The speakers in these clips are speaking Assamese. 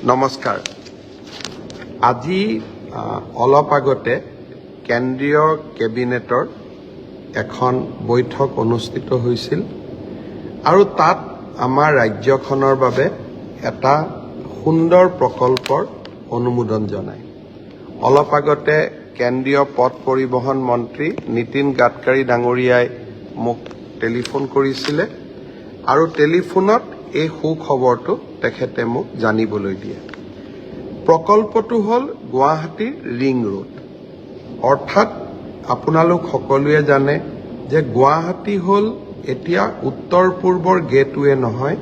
নমস্কাৰ। আজি অলপ আগতে কেন্দ্ৰীয় কেবিনেটৰ এখন বৈঠক অনুষ্ঠিত হৈছিল আৰু তাত আমাৰ ৰাজ্যখনৰ বাবে এটা সুন্দৰ প্ৰকল্পৰ অনুমোদন জনায়। অলপ আগতে কেন্দ্ৰীয় পথ পৰিবহণ মন্ত্ৰী নীতিন গাডকাৰী ডাঙৰীয়াই মোক টেলিফোন কৰিছিলে আৰু টেলিফোনত এই সুখবৰটো তেখেতে মোক জানিবলৈ দিয়ে। প্ৰকল্পটো হ'ল গুৱাহাটীৰ ৰিং ৰোড। অৰ্থাৎ আপোনালোক সকলোৱে জানে যে গুৱাহাটী হ'ল এতিয়া উত্তৰ পূৰ্বৰ গেটৱে নহয়,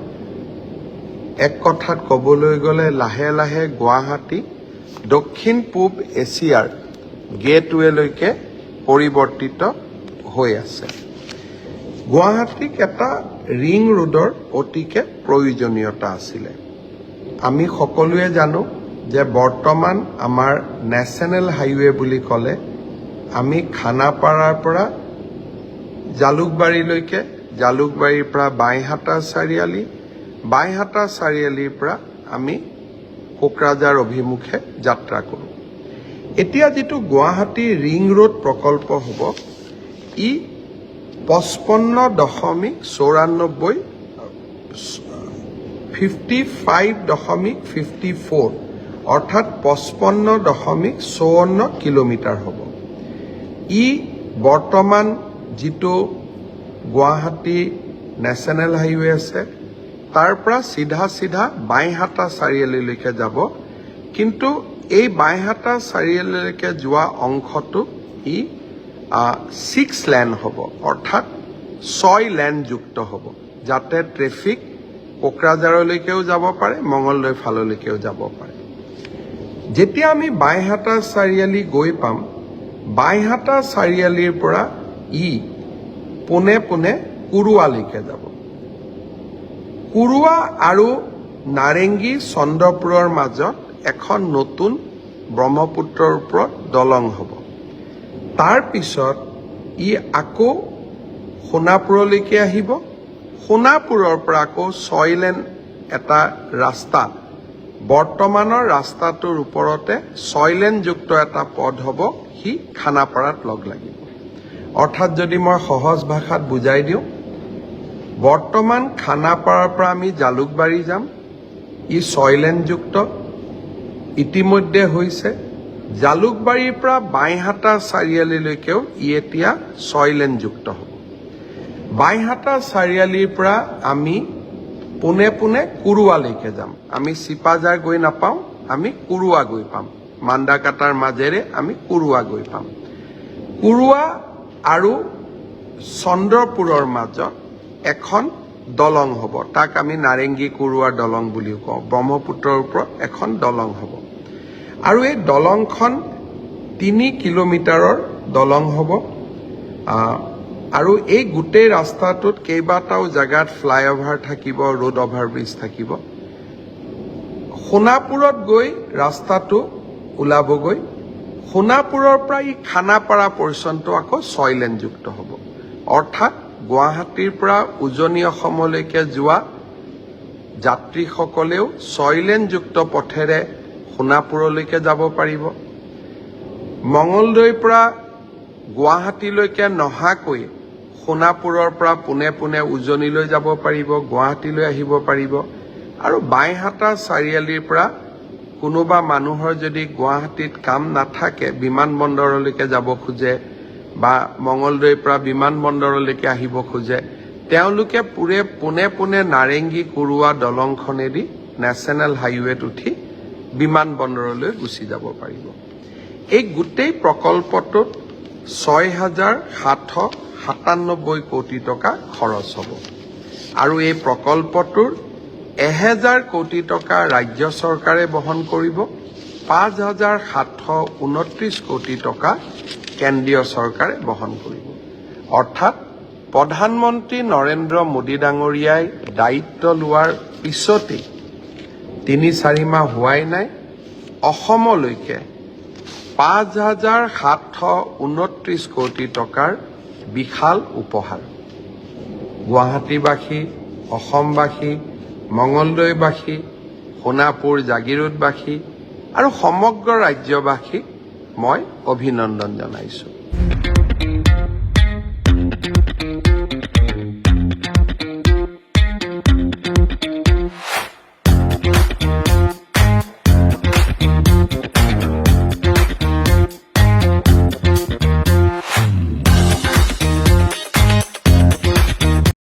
এক কথাত ক'বলৈ গ'লে লাহে লাহে গুৱাহাটী দক্ষিণ পূব এছিয়াৰ গেটৱেলৈকে পৰিৱৰ্তিত হৈ আছে। গুৱাহাটীক এটা ৰিং ৰোডৰ অতিকে প্ৰয়োজনীয়তা আছিলে। আমি সকলোৱে জানো যে বৰ্তমান আমাৰ নেশ্যনেল হাইৱে বুলি ক'লে আমি খানাপাৰাৰ পৰা জালুকবাৰীলৈকে, জালুকবাৰীৰ পৰা বাইহাটা চাৰিআলি, বাইহাটা চাৰিআলিৰ পৰা আমি কোকৰাঝাৰ অভিমুখে যাত্ৰা কৰোঁ। এতিয়া যিটো গুৱাহাটী ৰিং ৰোড প্ৰকল্প হ'ব, ই 55.54 অৰ্থাৎ 55.54 কিলোমিটাৰ হ'ব। ই বৰ্তমান যিটো গুৱাহাটী নেশ্যনেল হাইৱে আছে তাৰ পৰা চিধা বাইহাটা চাৰিআলিলৈকে যাব, কিন্তু এই বাইহাটা চাৰিআলিলৈকে যোৱা অংশটো ই 6 লেন হ'ব, অৰ্থাৎ 6 লেনযুক্ত হ'ব, যাতে ট্ৰেফিক কোকৰাঝাৰলৈকেও যাব পাৰে, মঙলদৈ ফাললৈকেও যাব পাৰে। যেতিয়া আমি বাইহাটা চাৰিআলি গৈ পাম, বাইহাটা চাৰিআলিৰ পৰা ই পোনে পোনে কুৰুৱালৈকে যাব। কুৰুৱা আৰু নাৰেংগী চন্দ্ৰপুৰৰ মাজত এখন নতুন ব্ৰহ্মপুত্ৰৰ ওপৰত দলং হ'ব। তাৰ পিছত ই আকৌ সোণাপুৰলৈকে আহিব, সোণাপুৰৰ পৰা আকৌ 6 লেন এটা ৰাস্তা, বৰ্তমানৰ ৰাস্তাটোৰ ওপৰতে 6 লেনযুক্ত এটা পথ হ'ব, সি খানাপাৰাত লগ লাগিব। অৰ্থাৎ যদি মই সহজ ভাষাত বুজাই দিওঁ, বৰ্তমান খানাপাৰাৰ পৰা আমি জালুকবাৰী যাম, ই 6 লেনযুক্ত ইতিমধ্যে হৈছে। জালুকবাৰীৰ পৰা বাইহাটা চাৰিআলিলৈকেও ই এতিয়া 6 লেনযুক্ত হ'ব। বাইহাটা চাৰিআলিৰ পৰা আমি পোনে পোনে কুৰুৱালৈকে যাম। আমি চিপাঝাৰ গৈ নাপাওঁ, আমি কুৰুৱা গৈ পাম। মান্দাকাটাৰ মাজেৰে আমি কুৰুৱা গৈ পাম। কুৰুৱা আৰু চন্দ্ৰপুৰৰ মাজত এখন দলং হ'ব, তাক আমি নাৰেংগী কুৰুৱা দলং বুলিও কওঁ। ব্ৰহ্মপুত্ৰৰ ওপৰত এখন দলং হ'ব আৰু এই দলংখন 3 কিলোমিটাৰৰ দলং হ'ব। আৰু এই গোটেই ৰাস্তাটোত কেইবাটাও জেগাত ফ্লাইঅভাৰ থাকিব, ৰোড অভাৰব্ৰিজ থাকিব। সোণাপুৰত গৈ ৰাস্তাটো ওলাবগৈ। সোণাপুৰৰ পৰা ই খানাপাৰা পৰ্যন্ত আকৌ 6 লেনযুক্ত হ'ব। অৰ্থাৎ গুৱাহাটীৰ পৰা উজনি অসমলৈকে যোৱা যাত্ৰীসকলেও 6 লেনযুক্ত পথেৰে সোণাপুৰলৈকে যাব পাৰিব। মঙলদৈৰ পৰা গুৱাহাটীলৈকে নহাকৈ সোণাপুৰৰ পৰা পোনে পোনে উজনিলৈ যাব পাৰিব, গুৱাহাটীলৈ আহিব পাৰিব। আৰু বাইহাটা চাৰিআলিৰ পৰা কোনোবা মানুহৰ যদি গুৱাহাটীত কাম নাথাকে, বিমানবন্দৰলৈকে যাব খোজে বা মঙলদৈৰ পৰা বিমানবন্দৰলৈকে আহিব খোজে, তেওঁলোকে পোনে পোনে নাৰেংগী কুৰুৱা দলংখনেদি নেশ্যনেল হাইৱেত উঠি বিমানবন্দৰলৈ গুচি যাব পাৰিব। এই গোটেই প্ৰকল্পটোত 6,797 কোটি টকা খৰচ হ'ব আৰু এই প্ৰকল্পটোৰ 1,000 কোটি টকা ৰাজ্য চৰকাৰে বহন কৰিব, 5,729 কোটি টকা কেন্দ্ৰীয় চৰকাৰে বহন কৰিব। অৰ্থাৎ প্ৰধানমন্ত্ৰী নৰেন্দ্ৰ মোদী ডাঙৰীয়াই দায়িত্ব লোৱাৰ পিছতেই 3-4 মাহ হোৱাই নাই, অসমলৈকে 5,729 কোটি টকাৰ বিশাল উপহাৰ। গুৱাহাটীবাসী, অসমবাসী, মঙলদৈবাসী সোণাপুৰ জাগিৰোডবাসী আৰু সমগ্ৰ ৰাজ্যবাসীক মই অভিনন্দন জনাইছোঁ।